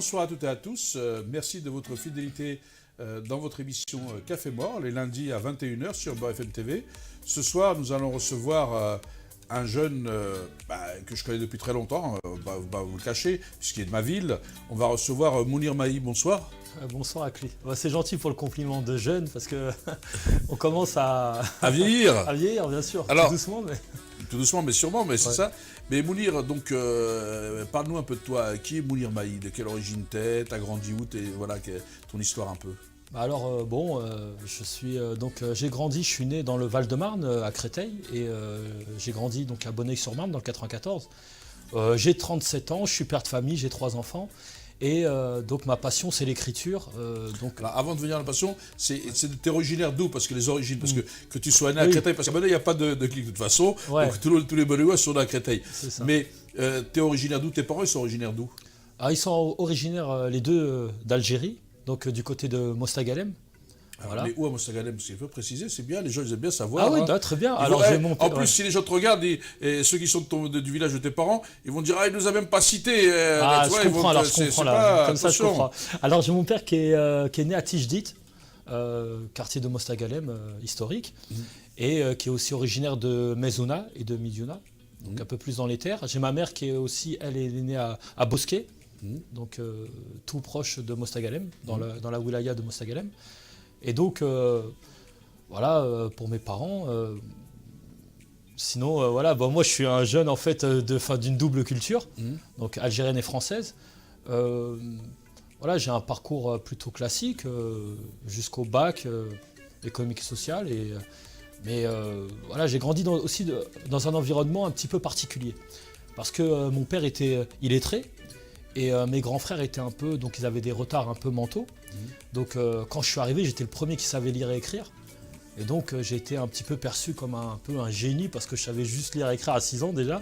Bonsoir à toutes et à tous. Merci de votre fidélité dans votre émission Café Mort, les lundis à 21h sur Beurre FM TV. Ce soir, nous allons recevoir un jeune que je connais depuis très longtemps, vous le cacher, puisqu'il est de ma ville. On va recevoir Mounir Mahi. Bonsoir. Bonsoir Akli. C'est gentil pour le compliment de jeune parce que on commence à vieillir. À vieillir, bien sûr. Alors, tout doucement, mais sûrement, mais c'est ouais. ça. Mais Mounir, donc, parle-nous un peu de toi. Qui est Mounir Mahi? De quelle origine t'es? T'as grandi où? Voilà, ton histoire un peu. Alors je suis j'ai grandi, je suis né dans le Val-de-Marne à Créteil et j'ai grandi donc à Bonneuil-sur-Marne dans le 94. J'ai 37 ans, je suis père de famille, j'ai 3 enfants. Et donc ma passion c'est l'écriture. Alors, avant de venir à la passion, t'es originaire d'où? Parce que les origines, parce que tu sois né à Créteil, parce qu'à Bonneuil il n'y a pas de clic de toute façon, ouais. Donc tous les Bonneuillois sont nés à Créteil. Mais t'es originaire d'où? Tes parents ils sont originaires d'où? Ils sont originaires les deux d'Algérie, donc du côté de Mostaganem. Voilà. Mais où à Mostaganem? Parce qu'il faut préciser, c'est bien, les gens ils aiment bien savoir. Ah oui, très bien. Alors, en plus, si les gens te regardent, et ceux qui sont du village de tes parents, ils vont dire « Ah, il nous a même pas cité ». Je comprends là. Comme ça, je comprends. Alors, j'ai mon père qui est né à Tijdit, quartier de Mostaganem, historique, et qui est aussi originaire de Mezouna et de Midiouna, donc un peu plus dans les terres. J'ai ma mère qui est aussi, elle est née à Bosquet, donc tout proche de Mostaganem, dans la wilaya de Mostaganem. Et donc, pour mes parents. Sinon, moi je suis un jeune en fait d'une double culture, donc algérienne et française. J'ai un parcours plutôt classique jusqu'au bac économique et social. Mais j'ai grandi aussi dans un environnement un petit peu particulier. Parce que mon père était illettré. Et mes grands frères étaient donc ils avaient des retards un peu mentaux. Donc quand je suis arrivé, j'étais le premier qui savait lire et écrire. Et donc j'ai été un petit peu perçu comme un génie parce que je savais juste lire et écrire à 6 ans déjà.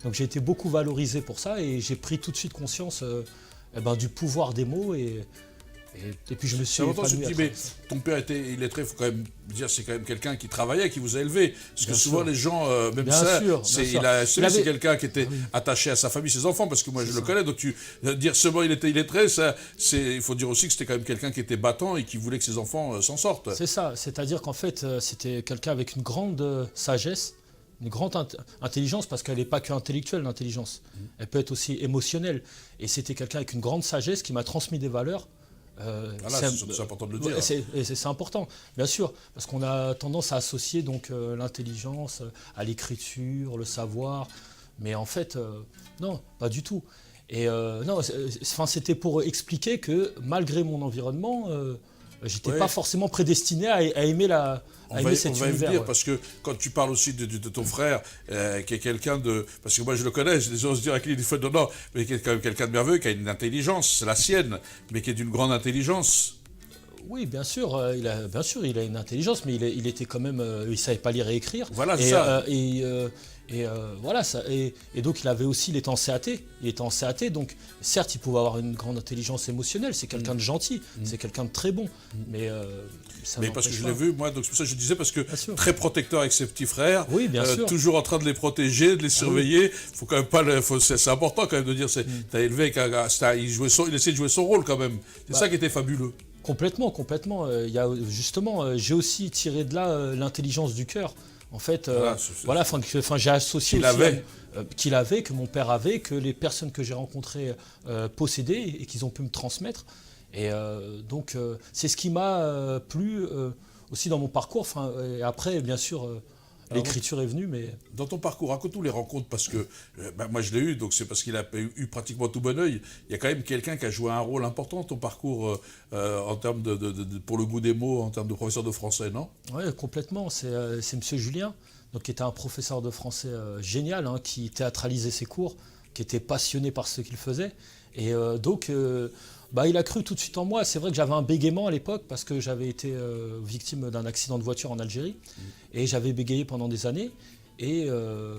Donc j'ai été beaucoup valorisé pour ça et j'ai pris tout de suite conscience du pouvoir des mots et puis je me suis épanoui. Mais ton père était illettré, il faut quand même dire c'est quand même quelqu'un qui travaillait, qui vous a élevé. Parce que souvent les gens, c'est quelqu'un qui était attaché à sa famille, ses enfants, parce que moi je le connais, donc dire seulement il était illettré, il faut dire aussi que c'était quand même quelqu'un qui était battant et qui voulait que ses enfants s'en sortent. C'est ça, c'est-à-dire qu'en fait c'était quelqu'un avec une grande sagesse, une grande intelligence, parce qu'elle n'est pas que intellectuelle l'intelligence, elle peut être aussi émotionnelle. Et c'était quelqu'un avec une grande sagesse qui m'a transmis des valeurs. C'est important de le dire. C'est important, bien sûr, parce qu'on a tendance à associer donc l'intelligence à l'écriture, le savoir, mais en fait, non, pas du tout. Et c'était pour expliquer que malgré mon environnement, j'étais pas forcément prédestiné à aimer cet univers. Venir, parce que quand tu parles aussi de ton frère, qui est quelqu'un de... Parce que moi je le connais, les gens se disent qu'il est non, mais qui est quand même quelqu'un de merveilleux, qui a une intelligence, c'est la sienne, mais qui est d'une grande intelligence. Oui, bien sûr, il a une intelligence, mais il était quand même... il savait pas lire et écrire. Voilà, c'est ça. Et donc il avait aussi, il était en CAT, donc certes il pouvait avoir une grande intelligence émotionnelle, c'est quelqu'un de gentil, c'est quelqu'un de très bon, mais parce que je l'ai vu, moi, donc c'est pour ça que je disais, parce que très protecteur avec ses petits frères, toujours en train de les protéger, de les surveiller, faut quand même pas, c'est important quand même de dire, t'as élevé, il essayait de jouer son rôle quand même, c'est ça qui était fabuleux. Complètement, j'ai aussi tiré de là l'intelligence du cœur. En fait, j'ai associé que mon père avait, que les personnes que j'ai rencontrées possédaient et qu'ils ont pu me transmettre. Et c'est ce qui m'a plu aussi dans mon parcours. Et après, bien sûr, l'écriture est venue. Mais dans ton parcours, raconte-nous les rencontres, parce que moi je l'ai eu, donc c'est parce qu'il a eu pratiquement tout Bonneuil. Il y a quand même quelqu'un qui a joué un rôle important dans ton parcours en termes pour le goût des mots, en termes de professeur de français, non? Oui, complètement. C'est Monsieur Julien, donc, qui était un professeur de français génial, qui théâtralisait ses cours, qui était passionné par ce qu'il faisait. Et il a cru tout de suite en moi. C'est vrai que j'avais un bégaiement à l'époque parce que j'avais été victime d'un accident de voiture en Algérie et j'avais bégayé pendant des années. Et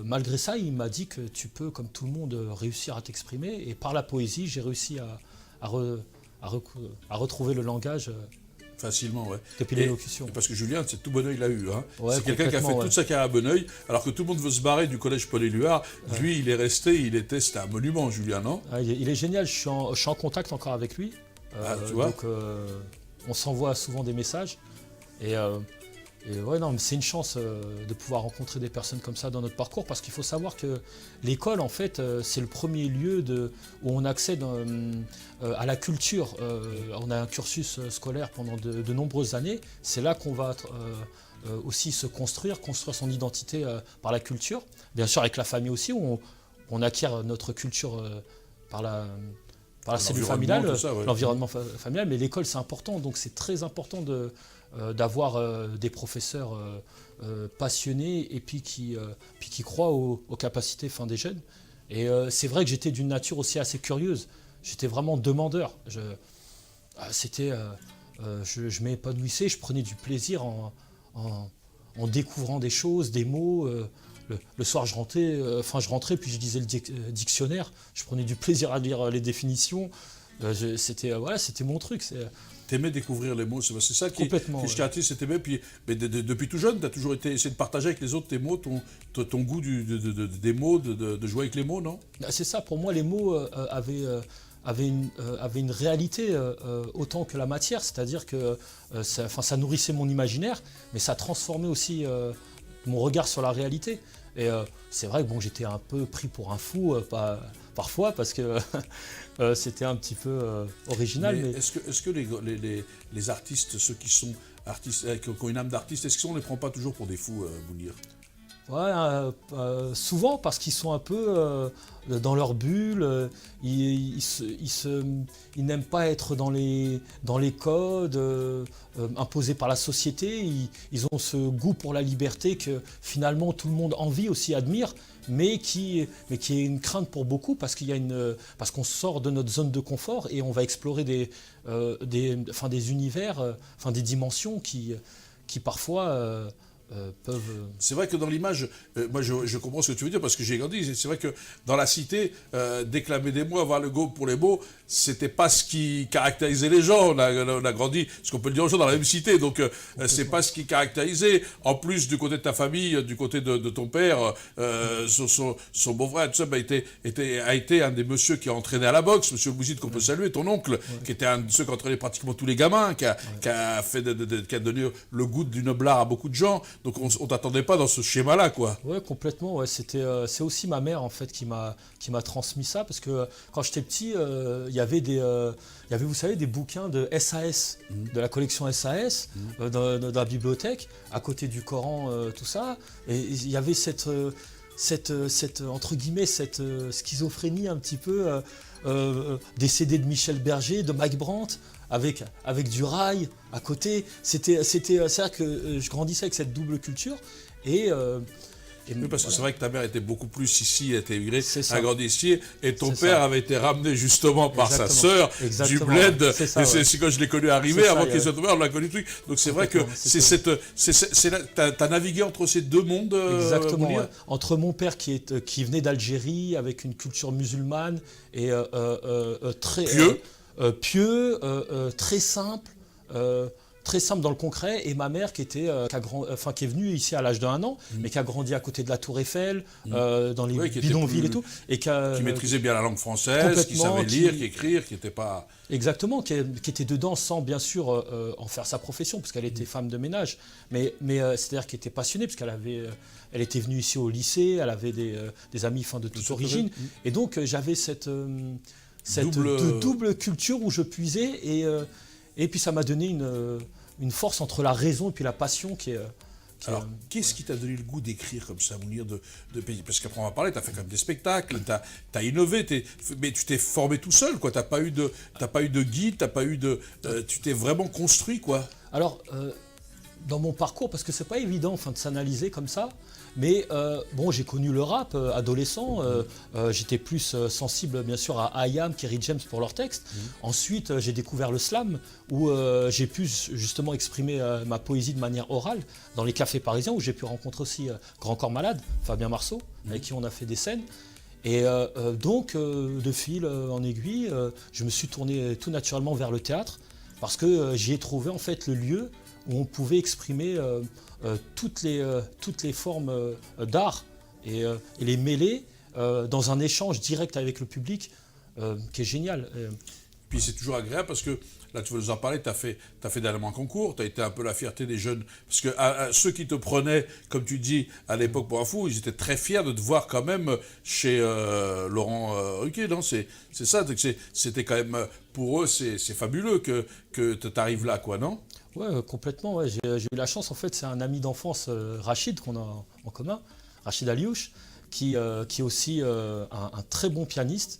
malgré ça, il m'a dit que tu peux, comme tout le monde, réussir à t'exprimer. Et par la poésie, j'ai réussi à retrouver le langage Facilement, ouais. depuis l'élocution. Parce que Julien, c'est tout Bonneuil l'a eu. Hein. Ouais, c'est quelqu'un qui a fait toute sa carrière à Bonneuil, alors que tout le monde veut se barrer du collège Paul-Éluard. Ouais. Lui, il est resté, c'était un monument, Julien, non? Il est génial, je suis en contact encore avec lui. Tu vois, donc, on s'envoie souvent des messages. Et ouais, non, mais c'est une chance de pouvoir rencontrer des personnes comme ça dans notre parcours, parce qu'il faut savoir que l'école, en fait, c'est le premier lieu où on accède à la culture. On a un cursus scolaire pendant de nombreuses années. C'est là qu'on va aussi se construire son identité par la culture. Bien sûr, avec la famille aussi, où on acquiert notre culture par la cellule familiale, ouais. L'environnement familial. Mais l'école, c'est important, donc c'est très important d'avoir des professeurs passionnés et puis qui croient aux capacités des jeunes. Et c'est vrai que j'étais d'une nature aussi assez curieuse. J'étais vraiment demandeur. Je m'épanouissais, je prenais du plaisir en découvrant des choses, des mots. Le soir, je rentrais, puis je lisais le dictionnaire. Je prenais du plaisir à lire les définitions. C'était mon truc. T'aimais découvrir les mots, c'est ça qui je caractérise, c'était bien. Mais depuis tout jeune, tu as toujours essayé de partager avec les autres tes mots, ton goût des mots, de jouer avec les mots, non? C'est ça, pour moi, les mots avaient une réalité autant que la matière, c'est-à-dire que ça nourrissait mon imaginaire, mais ça transformait aussi mon regard sur la réalité. Et c'est vrai que j'étais un peu pris pour un fou parfois, parce que c'était un petit peu original. Mais est-ce que les artistes, ceux qui sont artistes, qui ont une âme d'artiste, est-ce qu'on ne les prend pas toujours pour des fous, Mounir? Ouais, souvent parce qu'ils sont un peu dans leur bulle, ils n'aiment pas être dans les codes imposés par la société, ils ont ce goût pour la liberté que finalement tout le monde envie, aussi admire, mais qui est une crainte pour beaucoup, parce qu'on sort de notre zone de confort et on va explorer des univers, des dimensions qui parfois peuvent... C'est vrai que dans l'image, moi je comprends ce que tu veux dire, parce que j'ai grandi. C'est vrai que dans la cité, déclamer des mots, avoir le go pour les mots, c'était pas ce qui caractérisait les gens. On a grandi, ce qu'on peut le dire aux gens, dans la même cité, donc c'est pas ce qui caractérisait. En plus, du côté de ta famille, du côté de ton père, son beau-frère, tout ça, a été un des messieurs qui a entraîné à la boxe, monsieur Bouzid, qu'on peut saluer, ton oncle, qui était un de ceux qui entraînait pratiquement tous les gamins, qui a donné le goût du noblard à beaucoup de gens. Donc on t'attendait pas dans ce schéma-là, quoi. Ouais, complètement. Ouais. C'est aussi ma mère, en fait, qui m'a transmis ça, parce que quand j'étais petit, il y avait vous savez, des bouquins de SAS, de la collection SAS, dans la bibliothèque, à côté du Coran, tout ça. Et il y avait cette entre guillemets, cette schizophrénie un petit peu des CD de Michel Berger, de Mike Brandt, avec du rail à côté. C'est vrai que je grandissais avec cette double culture oui, parce que c'est vrai que ta mère était beaucoup plus ici, elle était immigrée, a grandi ici, et ton père avait été ramené justement par sa sœur du bled. C'est quand je l'ai connu arriver, avant qu'il soit tombé, on l'a connu truc. Donc c'est vrai que t'as navigué entre ces deux mondes. Exactement. Ouais. Entre mon père qui venait d'Algérie, avec une culture musulmane et très pieux, très simple. Très simple dans le concret, et ma mère qui est venue ici à l'âge d'1 an, mais qui a grandi à côté de la Tour Eiffel, dans les bidonvilles et tout. Et qui maîtrisait bien la langue française, qui savait lire, qui écrire, qui n'était pas... Exactement, qui était dedans sans bien sûr en faire sa profession, parce qu'elle était femme de ménage, mais c'est-à-dire qu'elle était passionnée, parce elle était venue ici au lycée, elle avait des amis de toute origine, et donc j'avais cette double culture où je puisais, et puis ça m'a donné une force entre la raison et puis la passion qui est... Alors, qu'est-ce qui t'a donné le goût d'écrire comme ça, Mounir, de pays? Parce qu'après on va parler, tu as fait quand même des spectacles, tu as innové, mais tu t'es formé tout seul, quoi. Tu n'as pas eu de guide, tu t'es vraiment construit, quoi. Alors, dans mon parcours, parce que c'est pas évident de s'analyser comme ça, mais j'ai connu le rap adolescent, j'étais plus sensible bien sûr à I.Am, Kerry James pour leurs textes. Ensuite j'ai découvert le slam, où j'ai pu justement exprimer ma poésie de manière orale dans les cafés parisiens, où j'ai pu rencontrer aussi Grand Corps Malade, Fabien Marceau, avec qui on a fait des scènes. Et donc de fil en aiguille, je me suis tourné tout naturellement vers le théâtre, parce que j'y ai trouvé en fait le lieu où on pouvait exprimer toutes les formes d'art et les mêler dans un échange direct avec le public qui est génial. Puis c'est toujours agréable parce que, là tu veux nous en parler, tu as fait dernièrement un concours, tu as été un peu la fierté des jeunes. Parce que ceux qui te prenaient, comme tu dis, à l'époque pour un fou, ils étaient très fiers de te voir quand même chez Laurent Ruquier, non? C'est ça, c'était quand même, pour eux, c'est fabuleux que tu arrives là, quoi, non? Ouais, complètement. Ouais. J'ai eu la chance, en fait, c'est un ami d'enfance, Rachid, qu'on a en commun, Rachid Aliouche, qui est aussi un très bon pianiste.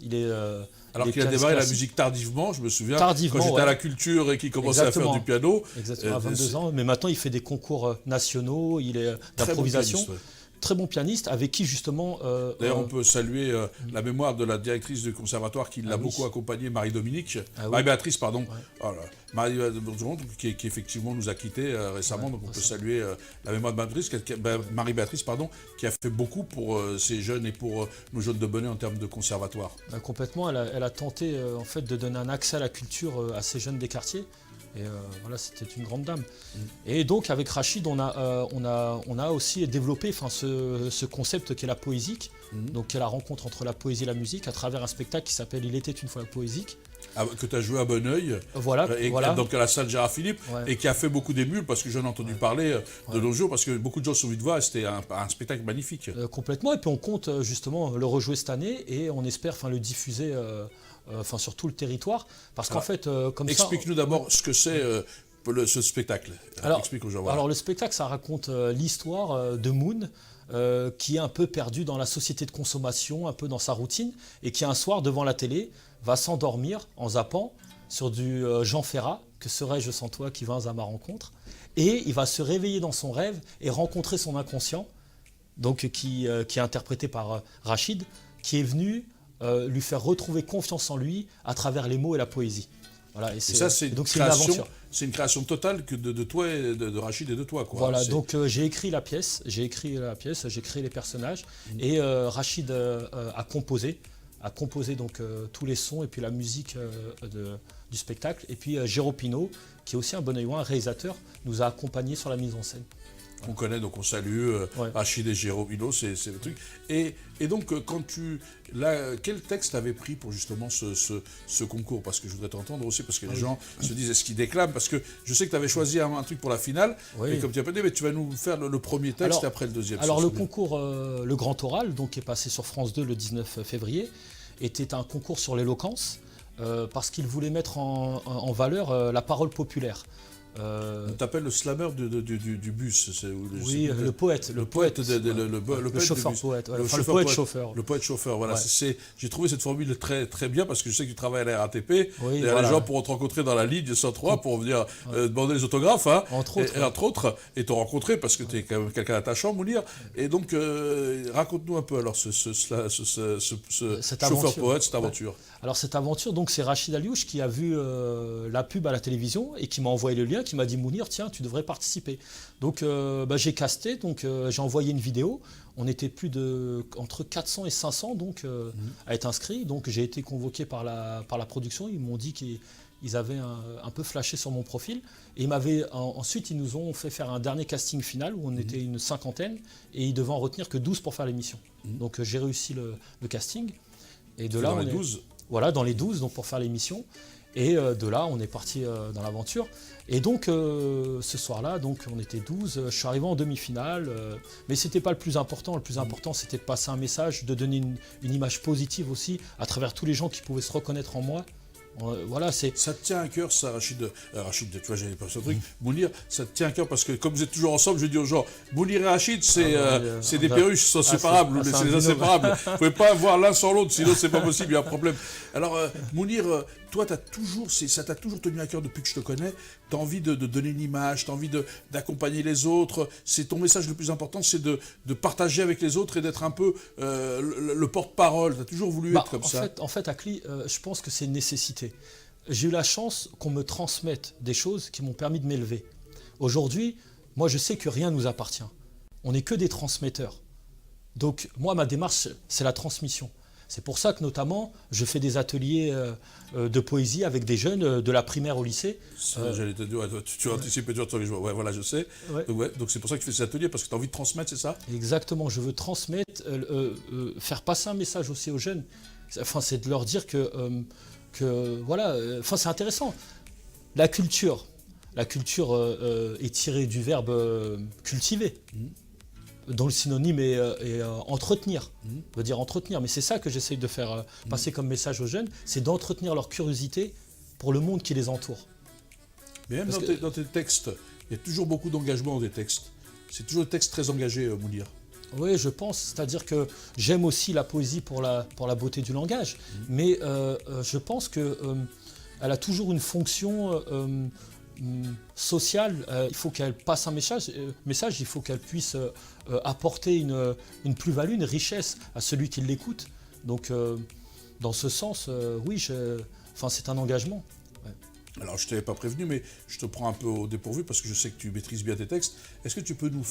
Alors qu'il a démarré la musique tardivement, je me souviens, tardivement, quand j'étais à la culture et qu'il commençait à faire du piano. Exactement, à 22 ans. Mais maintenant, il fait des concours nationaux, il est d'improvisation. Très bon pianiste, avec qui justement... D'ailleurs, on peut saluer la mémoire de la directrice du conservatoire qui l'a beaucoup accompagné, Marie-Dominique, Marie-Béatrice, pardon. Ouais. Voilà. Marie-Béatrice, qui effectivement nous a quittés récemment, donc on peut saluer la mémoire de Marie-Béatrice, pardon, qui a fait beaucoup pour ces jeunes et pour nos jeunes de Bonneuil en termes de conservatoire. Complètement, elle a tenté en fait de donner un accès à la culture à ces jeunes des quartiers. Et voilà, c'était une grande dame. Et donc avec Rachid, on a aussi développé ce concept qu'est la poésique, donc qui est la rencontre entre la poésie et la musique, à travers un spectacle qui s'appelle Il était une fois poésique. Que tu as joué à Bonneuil, voilà. Donc à la salle Gérard Philippe, et qui a fait beaucoup d'émules, parce que j'en ai entendu parler de nos jours, parce que beaucoup de gens sont venus te voir, et c'était un spectacle magnifique. Complètement, et puis on compte justement le rejouer cette année, et on espère le diffuser sur tout le territoire, parce qu'en fait, comme ça... Explique-nous d'abord ce que c'est ce spectacle. Explique aux gens. Voilà. Alors le spectacle, ça raconte l'histoire de Moon, qui est un peu perdu dans la société de consommation, un peu dans sa routine, et qui un soir, devant la télé, va s'endormir en zappant sur du Jean Ferrat, que serais-je sans toi qui vins à ma rencontre, et il va se réveiller dans son rêve et rencontrer son inconscient, donc qui est interprété par Rachid, qui est venu lui faire retrouver confiance en lui à travers les mots et la poésie. Voilà, et ça, c'est une création totale de toi, et de Rachid et de toi, quoi. Voilà, donc j'ai écrit la pièce, j'ai créé les personnages, et Rachid a composé donc tous les sons et puis la musique du spectacle. Et puis Géraud Pinault, qui est aussi un Bonneuillois, un réalisateur, nous a accompagnés sur la mise en scène. On connaît, donc on salue Rachid et Géraud Pinault, c'est le truc. Et donc, quel texte avais pris pour justement ce concours? Parce que je voudrais t'entendre aussi, parce que les gens se disent, est-ce qu'ils déclament? Parce que je sais que tu avais choisi un truc pour la finale, et comme tu as pas dit, mais tu vas nous faire le premier texte et après le deuxième. Alors le concours, le Grand Oral, donc, qui est passé sur France 2 le 19 février, était un concours sur l'éloquence, parce qu'il voulait mettre en valeur la parole populaire. On t'appelle le slammer du bus. Oui, le poète. Le poète, le chauffeur-poète. Le poète-chauffeur. Le poète-chauffeur, voilà. Ouais. J'ai trouvé cette formule très, très bien, parce que je sais que tu travailles à la RATP. Oui, les gens pourront te rencontrer dans la ligne 103 pour venir demander les autographes. Hein, entre autres. Et te rencontrer, parce que tu es quand même quelqu'un d'attachant, Mounir. Et donc, raconte-nous un peu alors ce chauffeur-poète, cette aventure. Ouais. Alors cette aventure, donc c'est Rachid Aliouche qui a vu la pub à la télévision et qui m'a envoyé le lien, qui m'a dit Mounir, tiens, tu devrais participer. Donc j'ai casté, donc j'ai envoyé une vidéo. On était entre 400 et 500 donc à être inscrits. Donc j'ai été convoqué par la production. Ils m'ont dit qu'ils avaient un peu flashé sur mon profil. Et ensuite, ils nous ont fait faire un dernier casting final où on était une cinquantaine et ils devaient en retenir que 12 pour faire l'émission. Donc j'ai réussi le casting. Et de là, on est 12. Voilà, dans les 12 donc pour faire l'émission. Et de là, on est parti dans l'aventure. Et donc, ce soir-là, donc, on était 12. Je suis arrivé en demi-finale. Mais ce n'était pas le plus important. Le plus important, c'était de passer un message, de donner une image positive aussi, à travers tous les gens qui pouvaient se reconnaître en moi. Voilà, ça te tient à cœur, ça, Rachid, tu vois, j'avais pas ce truc. Mounir, ça te tient à cœur parce que comme vous êtes toujours ensemble, je dis aux gens, Mounir et Rachid, c'est des perruches, sont séparables, c'est des inséparables. Vous ne pouvez pas avoir l'un sans l'autre, sinon c'est pas possible, il y a un problème. Alors, Mounir, toi, ça t'a toujours tenu à cœur depuis que je te connais. Tu as envie de donner une image, tu as envie d'accompagner les autres. C'est ton message le plus important, c'est de partager avec les autres et d'être un peu le porte-parole. Tu as toujours voulu être comme ça. En fait, Akli, je pense que c'est une nécessité. J'ai eu la chance qu'on me transmette des choses qui m'ont permis de m'élever. Aujourd'hui, moi, je sais que rien ne nous appartient. On n'est que des transmetteurs. Donc, moi, ma démarche, c'est la transmission. C'est pour ça que notamment, je fais des ateliers de poésie avec des jeunes de la primaire au lycée. J'allais te dire, ouais, tu anticipes et tu entends les joueurs. Ouais, voilà, je sais. Ouais. Ouais, donc c'est pour ça que tu fais ces ateliers, parce que tu as envie de transmettre, c'est ça? Exactement, je veux transmettre, faire passer un message aussi aux jeunes. Enfin, c'est de leur dire que voilà, enfin, c'est intéressant. La culture est tirée du verbe cultiver, dont le synonyme est entretenir. Veut dire entretenir, mais c'est ça que j'essaye de faire passer comme message aux jeunes, c'est d'entretenir leur curiosité pour le monde qui les entoure. Mais même dans tes textes, il y a toujours beaucoup d'engagement dans tes textes. C'est toujours des textes très engagés, Mounir. Oui, je pense. C'est-à-dire que j'aime aussi la poésie pour la beauté du langage, mais je pense qu'elle a toujours une fonction sociale. Il faut qu'elle passe un message, il faut qu'elle puisse apporter une plus-value, une richesse à celui qui l'écoute. Donc, dans ce sens, oui, c'est un engagement. Ouais. Alors, je ne t'avais pas prévenu, mais je te prends un peu au dépourvu parce que je sais que tu maîtrises bien tes textes. Est-ce que tu peux nous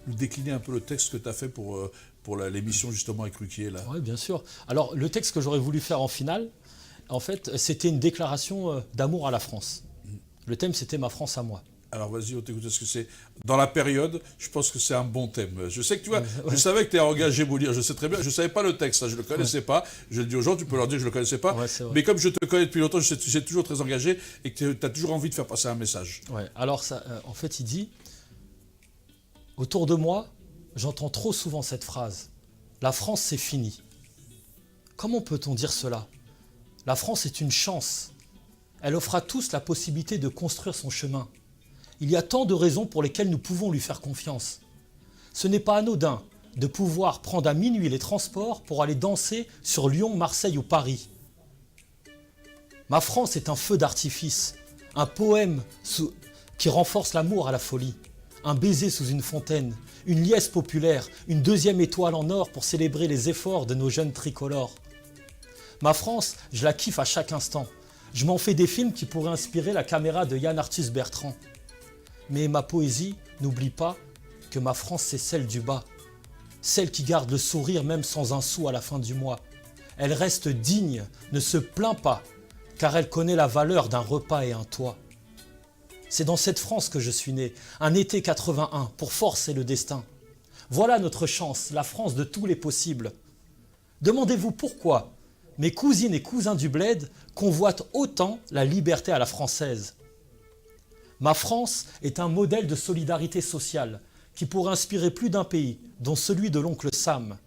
décliner un peu le texte que tu as fait pour l'émission justement avec Ruquier là? Oui, bien sûr. Alors, le texte que j'aurais voulu faire en finale, en fait, c'était une déclaration d'amour à la France. Le thème, c'était Ma France à moi. Alors vas-y, on t'écoute ce que c'est. Dans la période, je pense que c'est un bon thème. Je sais que tu vois, je savais que tu es engagé, Mounir, je sais très bien. Je ne savais pas le texte, je ne le connaissais pas. Je le dis aux gens, tu peux leur dire que je ne le connaissais pas. Ouais, mais comme je te connais depuis longtemps, je sais que tu es toujours très engagé et que tu as toujours envie de faire passer un message. Ouais. Alors, ça, en fait, il dit « Autour de moi, j'entends trop souvent cette phrase. La France, c'est fini. Comment peut-on dire cela? La France est une chance. Elle offre à tous la possibilité de construire son chemin. Il y a tant de raisons pour lesquelles nous pouvons lui faire confiance. Ce n'est pas anodin de pouvoir prendre à minuit les transports pour aller danser sur Lyon, Marseille ou Paris. Ma France est un feu d'artifice, un poème qui renforce l'amour à la folie, un baiser sous une fontaine, une liesse populaire, une deuxième étoile en or pour célébrer les efforts de nos jeunes tricolores. Ma France, je la kiffe à chaque instant. Je m'en fais des films qui pourraient inspirer la caméra de Yann Arthus Bertrand. Mais ma poésie n'oublie pas que ma France, c'est celle du bas. Celle qui garde le sourire même sans un sou à la fin du mois. Elle reste digne, ne se plaint pas, car elle connaît la valeur d'un repas et un toit. C'est dans cette France que je suis né, un été 81, pour forcer le destin. Voilà notre chance, la France de tous les possibles. Demandez-vous pourquoi mes cousines et cousins du bled convoitent autant la liberté à la française. Ma France est un modèle de solidarité sociale qui pourrait inspirer plus d'un pays, dont celui de l'oncle Sam.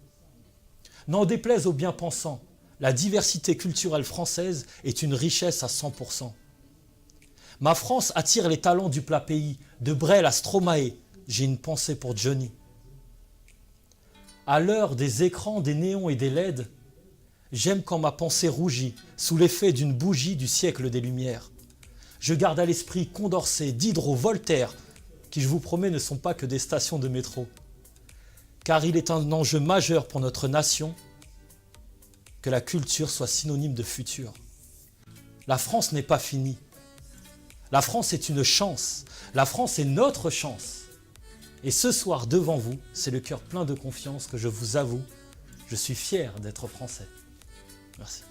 N'en déplaise aux bien-pensants, la diversité culturelle française est une richesse à 100%. Ma France attire les talents du plat pays, de Brel à Stromae. J'ai une pensée pour Johnny. À l'heure des écrans, des néons et des LED, j'aime quand ma pensée rougit sous l'effet d'une bougie du siècle des Lumières. Je garde à l'esprit Condorcet, Diderot, Voltaire, qui je vous promets ne sont pas que des stations de métro. Car il est un enjeu majeur pour notre nation que la culture soit synonyme de futur. La France n'est pas finie. La France est une chance. La France est notre chance. Et ce soir, devant vous, c'est le cœur plein de confiance que je vous avoue, je suis fier d'être français. Merci.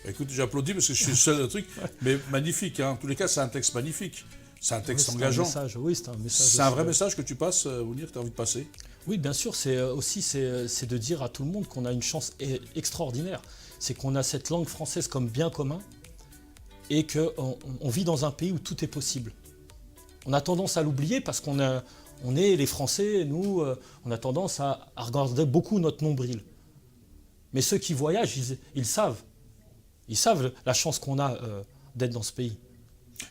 Écoute, j'applaudis parce que je suis le seul d'un truc, mais magnifique. Hein. En tous les cas, c'est un texte magnifique. C'est un texte engageant. C'est un message. C'est un vrai message que tu passes, Mounir, que tu as envie de passer. Oui, bien sûr. C'est de dire à tout le monde qu'on a une chance extraordinaire. C'est qu'on a cette langue française comme bien commun et qu'on vit dans un pays où tout est possible. On a tendance à l'oublier parce qu'on est les Français, nous, on a tendance à regarder beaucoup notre nombril. Mais ceux qui voyagent, ils savent. Ils savent la chance qu'on a d'être dans ce pays.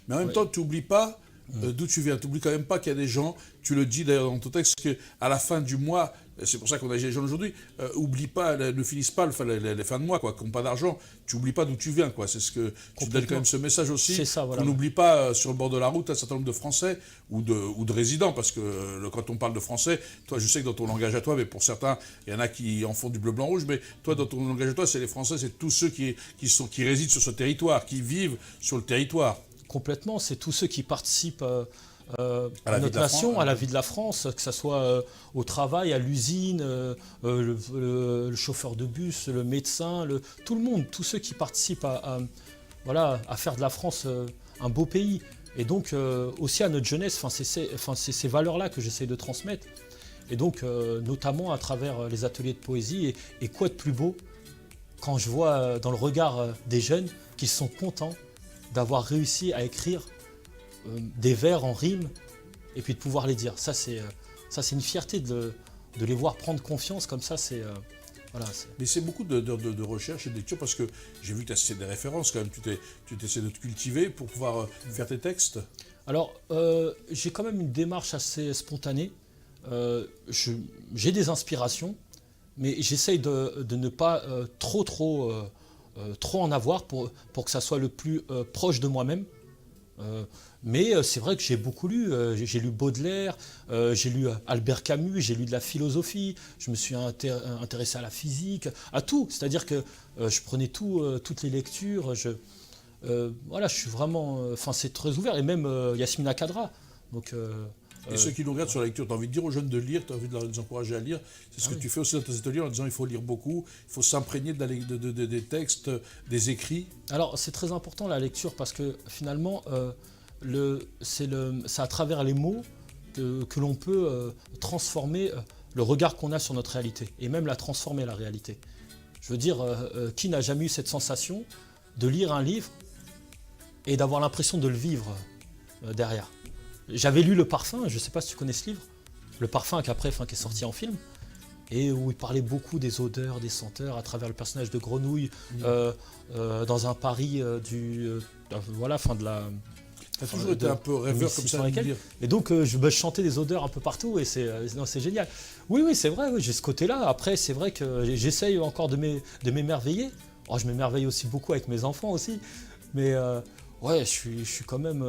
Mais en même temps, tu n'oublies pas d'où tu viens. Tu n'oublies quand même pas qu'il y a des gens, tu le dis d'ailleurs dans ton texte, qu'à la fin du mois, c'est pour ça qu'on a les gens aujourd'hui, oublie pas, ne finissent pas les fins de mois, quoi, qui n'ont pas d'argent. Tu n'oublies pas d'où tu viens, quoi. C'est ce que tu donnes quand même ce message aussi. C'est ça, voilà. On n'oublie pas sur le bord de la route un certain nombre de Français ou de résidents, parce que quand on parle de Français, toi, je sais que dans ton langage à toi, mais pour certains, il y en a qui en font du bleu, blanc, rouge, mais toi, dans ton langage à toi, c'est les Français, c'est tous ceux qui résident sur ce territoire, qui vivent sur le territoire. Complètement, c'est tous ceux qui participent à notre nation, à la vie de la France, que ce soit au travail, à l'usine, le chauffeur de bus, le médecin, tout le monde, tous ceux qui participent voilà, à faire de la France un beau pays. Et donc aussi à notre jeunesse, c'est ces valeurs-là que j'essaie de transmettre. Et donc notamment à travers les ateliers de poésie. Et quoi de plus beau quand je vois dans le regard des jeunes qu'ils sont contents d'avoir réussi à écrire des vers en rime et puis de pouvoir les dire. Ça c'est une fierté de les voir prendre confiance comme ça. Voilà, mais c'est beaucoup de recherche et de lecture parce que j'ai vu que tu as cité des références quand même, tu t'essaies de te cultiver pour pouvoir faire tes textes. Alors, j'ai quand même une démarche assez spontanée. J'ai des inspirations, mais j'essaye de ne pas trop en avoir pour que ça soit le plus proche de moi-même. Mais c'est vrai que j'ai beaucoup lu, j'ai lu Baudelaire, j'ai lu Albert Camus, j'ai lu de la philosophie, je me suis intéressé à la physique, à tout. C'est-à-dire que je prenais toutes les lectures, voilà, je suis vraiment... c'est très ouvert, et même Yasmina Khadra. Donc, et ceux qui nous regardent sur la lecture, tu as envie de dire aux jeunes de lire, tu as envie de les encourager à lire. C'est ce que tu fais aussi dans tes ateliers en disant qu'il faut lire beaucoup, il faut s'imprégner des textes, des écrits. Alors c'est très important la lecture parce que finalement, c'est à travers les mots que l'on peut transformer le regard qu'on a sur notre réalité et même la transformer la réalité. Je veux dire, qui n'a jamais eu cette sensation de lire un livre et d'avoir l'impression de le vivre derrière. J'avais lu Le Parfum, je ne sais pas si tu connais ce livre, Le Parfum qui est sorti en film, et où il parlait beaucoup des odeurs, des senteurs, à travers le personnage de Grenouille, dans un Paris de la... Tu as toujours été un peu rêveur comme ça. Et donc je chantais des odeurs un peu partout, et c'est génial. Oui, c'est vrai, j'ai ce côté-là. Après, c'est vrai que j'essaye encore de m'émerveiller. Oh, je m'émerveille aussi beaucoup avec mes enfants aussi, mais... ouais, je suis quand même...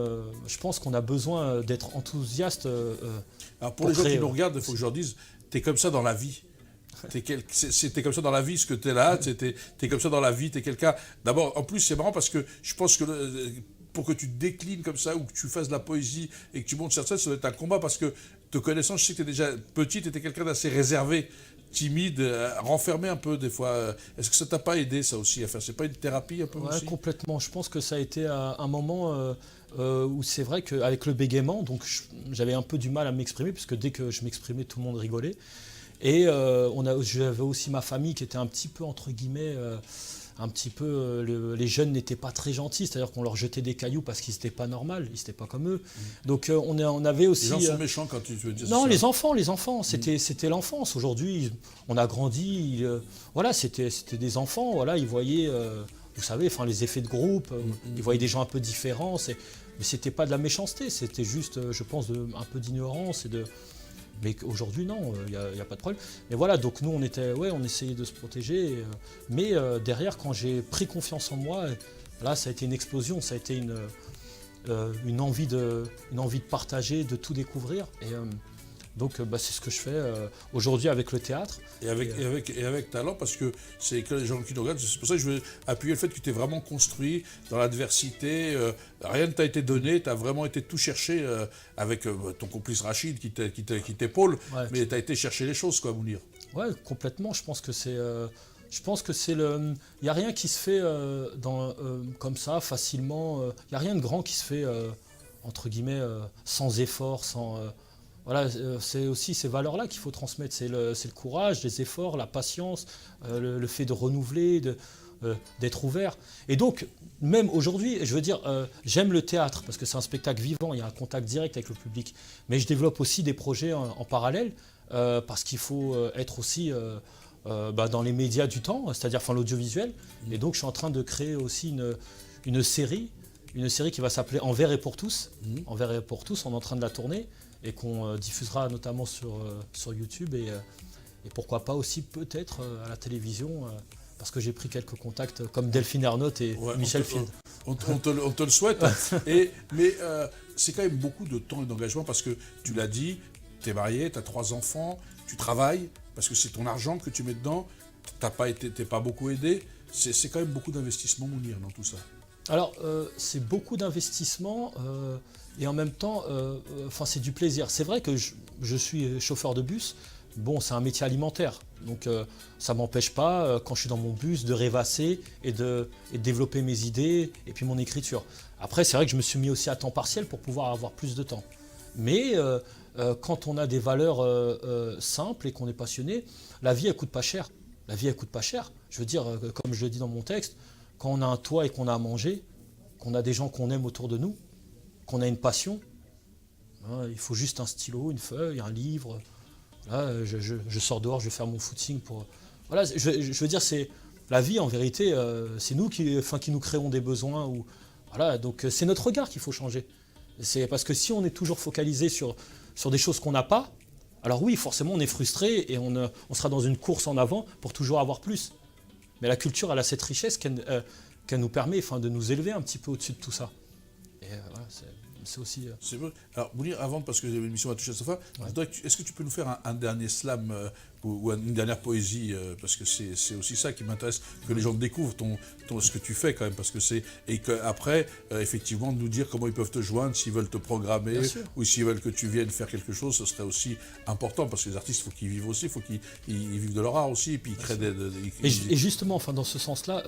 je pense qu'on a besoin d'être enthousiaste. Alors pour les gens qui nous regardent, il faut que je leur dise, t'es comme ça dans la vie. T'es comme ça dans la vie, ce que t'es là, t'es comme ça dans la vie, t'es quelqu'un... D'abord, en plus, c'est marrant parce que je pense que pour que tu te déclines comme ça, ou que tu fasses de la poésie et que tu montes sur scène, ça doit être un combat parce que, te connaissant, je sais que t'es déjà petit, t'étais quelqu'un d'assez réservé, timide, renfermé un peu des fois. Est-ce que ça t'a pas aidé ça aussi à faire? C'est pas une thérapie un peu aussi? Complètement. Je pense que ça a été un moment où c'est vrai qu'avec le bégaiement, donc j'avais un peu du mal à m'exprimer puisque dès que je m'exprimais, tout le monde rigolait. Et j'avais aussi ma famille qui était un petit peu entre guillemets, les jeunes n'étaient pas très gentils, c'est-à-dire qu'on leur jetait des cailloux parce qu'ils n'étaient pas normaux, ils n'étaient pas comme eux. Donc on avait aussi... Les gens sont méchants quand tu veux dire ça. Non, les enfants, c'était l'enfance. Aujourd'hui, on a grandi, voilà, c'était des enfants, voilà, ils voyaient, vous savez, les effets de groupe, ils voyaient des gens un peu différents, mais c'était pas de la méchanceté, c'était juste, je pense, un peu d'ignorance mais aujourd'hui, non, il n'y a pas de problème. Mais voilà, donc nous, on essayait de se protéger. Mais derrière, quand j'ai pris confiance en moi, là, ça a été une explosion, ça a été une envie de partager, de tout découvrir. Et donc, c'est ce que je fais aujourd'hui avec le théâtre. Et avec talent, parce que c'est que les gens qui nous regardent, c'est pour ça que je veux appuyer le fait que tu t'es vraiment construit dans l'adversité. Rien ne t'a été donné, tu as vraiment été tout chercher avec ton complice Rachid qui t'épaule, mais tu as été chercher les choses, quoi, Mounir. Ouais, complètement. Je pense que c'est il n'y a rien qui se fait comme ça, facilement. Il n'y a rien de grand qui se fait, entre guillemets, sans effort, sans... Voilà, c'est aussi ces valeurs-là qu'il faut transmettre. C'est le courage, les efforts, la patience, le fait de renouveler, d'être ouvert. Et donc, même aujourd'hui, je veux dire, j'aime le théâtre parce que c'est un spectacle vivant, il y a un contact direct avec le public. Mais je développe aussi des projets en parallèle parce qu'il faut être aussi dans les médias du temps, c'est-à-dire l'audiovisuel. Et donc, je suis en train de créer aussi une série qui va s'appeler Envers et pour tous. Envers et pour tous, on est en train de la tourner et qu'on diffusera notamment sur YouTube et pourquoi pas aussi peut-être à la télévision parce que j'ai pris quelques contacts comme Delphine Ernotte et Michel Field. On te le souhaite, mais c'est quand même beaucoup de temps et d'engagement parce que tu l'as dit, tu es marié, tu as 3 enfants, tu travailles parce que c'est ton argent que tu mets dedans, t'es pas beaucoup aidé, c'est quand même beaucoup d'investissement, Mounir, dans tout ça. Alors, c'est beaucoup d'investissement et en même temps, c'est du plaisir. C'est vrai que je suis chauffeur de bus. Bon, c'est un métier alimentaire, donc ça ne m'empêche pas, quand je suis dans mon bus, de rêvasser et de développer mes idées et puis mon écriture. Après, c'est vrai que je me suis mis aussi à temps partiel pour pouvoir avoir plus de temps. Mais quand on a des valeurs simples et qu'on est passionné, la vie, elle coûte pas cher. La vie, elle coûte pas cher. Je veux dire, comme je le dis dans mon texte, quand on a un toit et qu'on a à manger, qu'on a des gens qu'on aime autour de nous, qu'on a une passion, hein, il faut juste un stylo, une feuille, un livre. Voilà, je sors dehors, je vais faire mon footing pour. Voilà, je veux dire, c'est la vie en vérité, c'est nous qui nous créons des besoins. Voilà, donc c'est notre regard qu'il faut changer. C'est parce que si on est toujours focalisé sur des choses qu'on n'a pas, alors oui, forcément, on est frustré et on sera dans une course en avant pour toujours avoir plus. Mais la culture, elle a cette richesse qu'elle nous permet de nous élever un petit peu au-dessus de tout ça. Et voilà, c'est aussi... C'est vrai. Alors, Mounir, avant, parce que l'émission va toucher à sa fin, est-ce que tu peux nous faire un dernier slam ou une dernière poésie parce que c'est aussi ça qui m'intéresse, que les gens découvrent ce que tu fais quand même, parce que et qu'après, effectivement, nous dire comment ils peuvent te joindre, s'ils veulent te programmer, ou s'ils veulent que tu viennes faire quelque chose, ce serait aussi important, parce que les artistes, il faut qu'ils vivent aussi, il faut qu'ils vivent de leur art aussi, et puis ils créent Et justement, dans ce sens-là,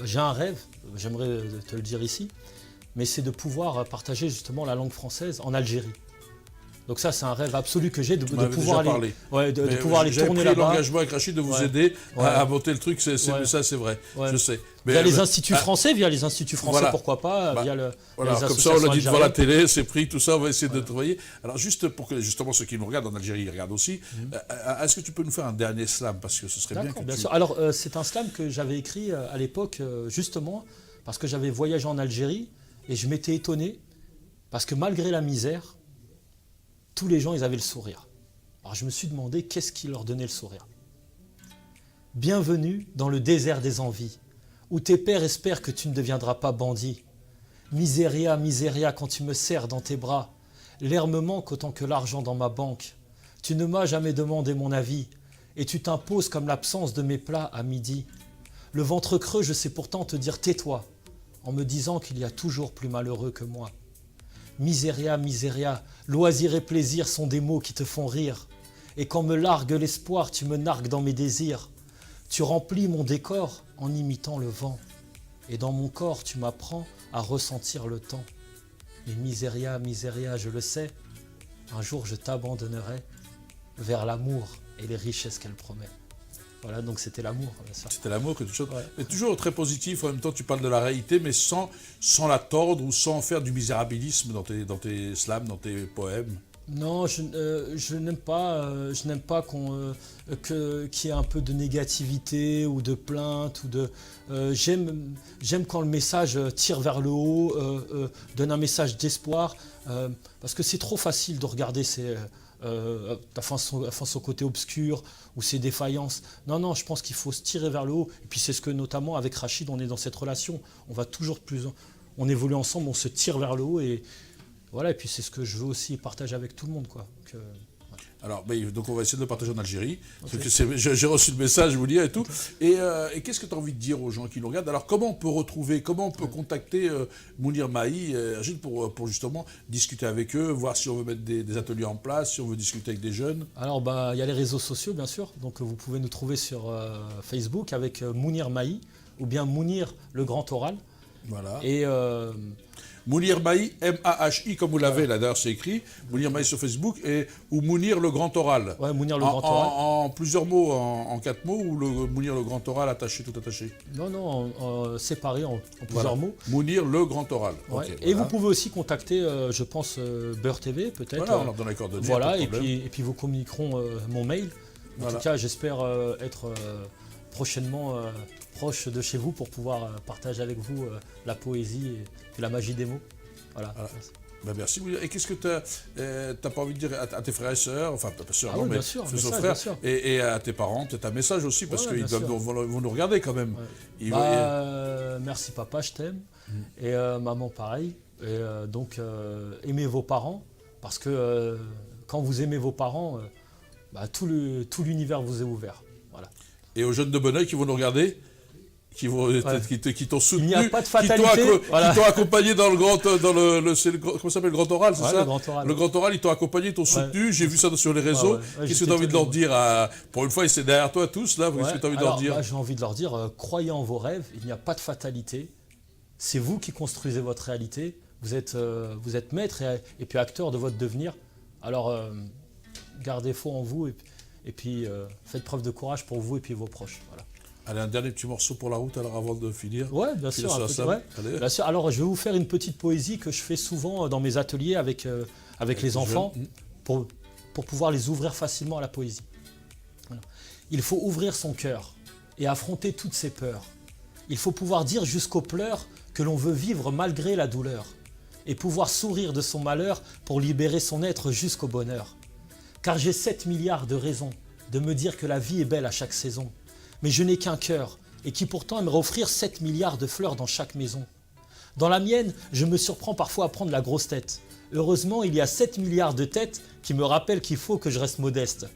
j'ai un rêve, j'aimerais te le dire ici, mais c'est de pouvoir partager justement la langue française en Algérie. Donc ça, c'est un rêve absolu que j'ai de pouvoir aller, de pouvoir aller tourner là-bas. J'ai pris l'engagement avec Rachid de vous aider à monter le truc, ça c'est vrai, je sais. Mais via les instituts français, voilà. Pourquoi pas, via les comme ça, on l'a dit devant la télé, c'est pris, tout ça, on va essayer de travailler. Alors juste pour que justement ceux qui nous regardent en Algérie, ils regardent aussi, est-ce que tu peux nous faire un dernier slam, parce que ce serait bien que bien sûr. Alors c'est un slam que j'avais écrit à l'époque, justement, parce que j'avais voyagé en Algérie, et je m'étais étonné, parce que malgré la misère, tous les gens, ils avaient le sourire. Alors je me suis demandé qu'est-ce qui leur donnait le sourire. Bienvenue dans le désert des envies, où tes pères espèrent que tu ne deviendras pas bandit. Miséria, miséria, quand tu me serres dans tes bras, l'air me manque autant que l'argent dans ma banque. Tu ne m'as jamais demandé mon avis, et tu t'imposes comme l'absence de mes plats à midi. Le ventre creux, je sais pourtant te dire tais-toi, en me disant qu'il y a toujours plus malheureux que moi. Miséria, miséria, loisir et plaisir sont des mots qui te font rire. Et quand me largue l'espoir, tu me nargues dans mes désirs. Tu remplis mon décor en imitant le vent. Et dans mon corps, tu m'apprends à ressentir le temps. Mais miséria, miséria, je le sais, un jour je t'abandonnerai vers l'amour et les richesses qu'elle promet. Voilà, donc c'était l'amour. C'était l'amour, quelque chose. Ouais. Mais toujours très positif, en même temps tu parles de la réalité, mais sans la tordre ou sans faire du misérabilisme dans tes slams, dans tes poèmes. Non, je n'aime pas qu'il y ait un peu de négativité ou de plainte. J'aime quand le message tire vers le haut, donne un message d'espoir, parce que c'est trop facile de regarder son côté obscur ou ses défaillances. Non, je pense qu'il faut se tirer vers le haut. Et puis c'est ce que notamment avec Rachid, on est dans cette relation. On va toujours on évolue ensemble, on se tire vers le haut et voilà. Et puis c'est ce que je veux aussi partager avec tout le monde, quoi. Alors, donc on va essayer de le partager en Algérie. Okay. J'ai reçu le message, je vous dis, et tout. Okay. Et qu'est-ce que tu as envie de dire aux gens qui nous regardent? Alors, comment on peut contacter Mounir Mahi, pour justement discuter avec eux, voir si on veut mettre des ateliers en place, si on veut discuter avec des jeunes? Alors, il y a les réseaux sociaux, bien sûr. Donc, vous pouvez nous trouver sur Facebook avec Mounir Mahi, ou bien Mounir le Grand Oral. Voilà. Et... Mounir Mahi, M-A-H-I, comme vous l'avez, là d'ailleurs c'est écrit, Mounir Mahi sur Facebook, ou Mounir le Grand Oral. Ouais, Mounir le Grand Oral. En plusieurs mots, en 4 mots, ou Mounir le Grand Oral attaché, tout attaché? Non, séparé en plusieurs mots. Mounir le Grand Oral. Ouais. Okay, et vous pouvez aussi contacter, je pense, Beurre TV, peut-être. Voilà, on leur donne les coordonnées. Voilà, et puis vous communiqueront mon mail. En tout cas, j'espère être prochainement proche de chez vous pour pouvoir partager avec vous la poésie et la magie des mots. Voilà. Merci. Et qu'est-ce que tu n'as pas envie de dire à tes frères et sœurs, enfin pas sœurs, non, mais bien sûr, frères, et à tes parents, peut-être un message aussi, parce qu'ils vont nous regarder quand même. Ouais. Merci papa, je t'aime. Et maman, pareil. Et donc, aimez vos parents, parce que quand vous aimez vos parents, tout l'univers vous est ouvert. Voilà. Et aux jeunes de Bonneuil qui vont nous regarder, qui t'ont soutenu, Il n'y a pas de fatalité. Qui t'ont accompagné dans le grand, comment ça s'appelle, le grand oral, c'est Ouais, ça? le grand oral. Le grand oral, ils t'ont accompagné, ils t'ont soutenu. J'ai vu ça sur les réseaux. Qu'est-ce que tu as envie de leur dire pour une fois, c'est derrière toi tous là. Qu'est-ce que tu as envie de leur dire? J'ai envie de leur dire, croyez en vos rêves. Il n'y a pas de fatalité. C'est vous qui construisez votre réalité. Vous êtes maître et puis acteur de votre devenir. Alors, gardez foi en vous et puis faites preuve de courage pour vous et puis vos proches. Voilà. Allez, un dernier petit morceau pour la route alors avant de finir. Ouais, bien sûr. Bien sûr. Alors, je vais vous faire une petite poésie que je fais souvent dans mes ateliers avec les enfants pour pouvoir les ouvrir facilement à la poésie. Voilà. Il faut ouvrir son cœur et affronter toutes ses peurs. Il faut pouvoir dire jusqu'aux pleurs que l'on veut vivre malgré la douleur et pouvoir sourire de son malheur pour libérer son être jusqu'au bonheur. Car j'ai 7 milliards de raisons de me dire que la vie est belle à chaque saison. Mais je n'ai qu'un cœur, et qui pourtant aimerait offrir 7 milliards de fleurs dans chaque maison. Dans la mienne, je me surprends parfois à prendre la grosse tête. Heureusement, il y a 7 milliards de têtes qui me rappellent qu'il faut que je reste modeste.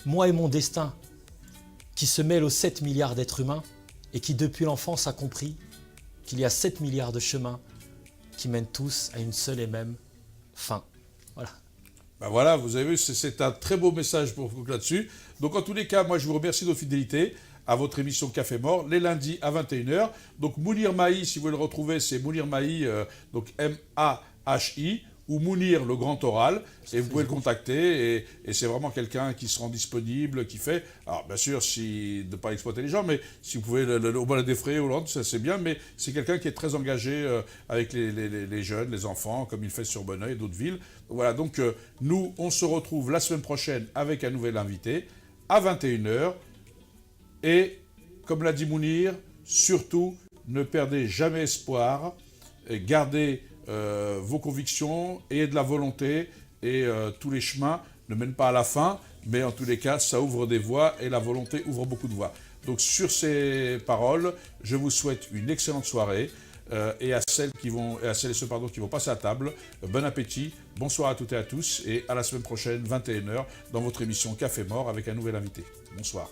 Moi et mon destin, qui se mêle aux 7 milliards d'êtres humains, et qui depuis l'enfance a compris qu'il y a 7 milliards de chemins qui mènent tous à une seule et même fin. Voilà. Ben voilà, vous avez vu, c'est un très beau message pour vous là-dessus. Donc en tous les cas, moi je vous remercie de votre fidélité à votre émission Café Mort, les lundis à 21h. Donc Mounir Mahi, si vous voulez le retrouver, c'est Mounir Mahi, donc M-A-H-I, ou Mounir, le grand oral, et vous pouvez le contacter, et c'est vraiment quelqu'un qui se rend disponible, qui fait, alors bien sûr, de ne pas exploiter les gens, mais si vous pouvez au moins le défrayer, ça c'est bien, mais c'est quelqu'un qui est très engagé avec les jeunes, les enfants, comme il fait sur Bonneuil et d'autres villes. Voilà, donc nous, on se retrouve la semaine prochaine avec un nouvel invité, à 21h, et comme l'a dit Mounir, surtout, ne perdez jamais espoir, et gardez vos convictions, ayez de la volonté, et tous les chemins ne mènent pas à la fin, mais en tous les cas, ça ouvre des voies, et la volonté ouvre beaucoup de voies. Donc sur ces paroles, je vous souhaite une excellente soirée, et à celles et ceux qui vont passer à table, bon appétit, bonsoir à toutes et à tous, et à la semaine prochaine, 21h, dans votre émission Café Mort, avec un nouvel invité. Bonsoir.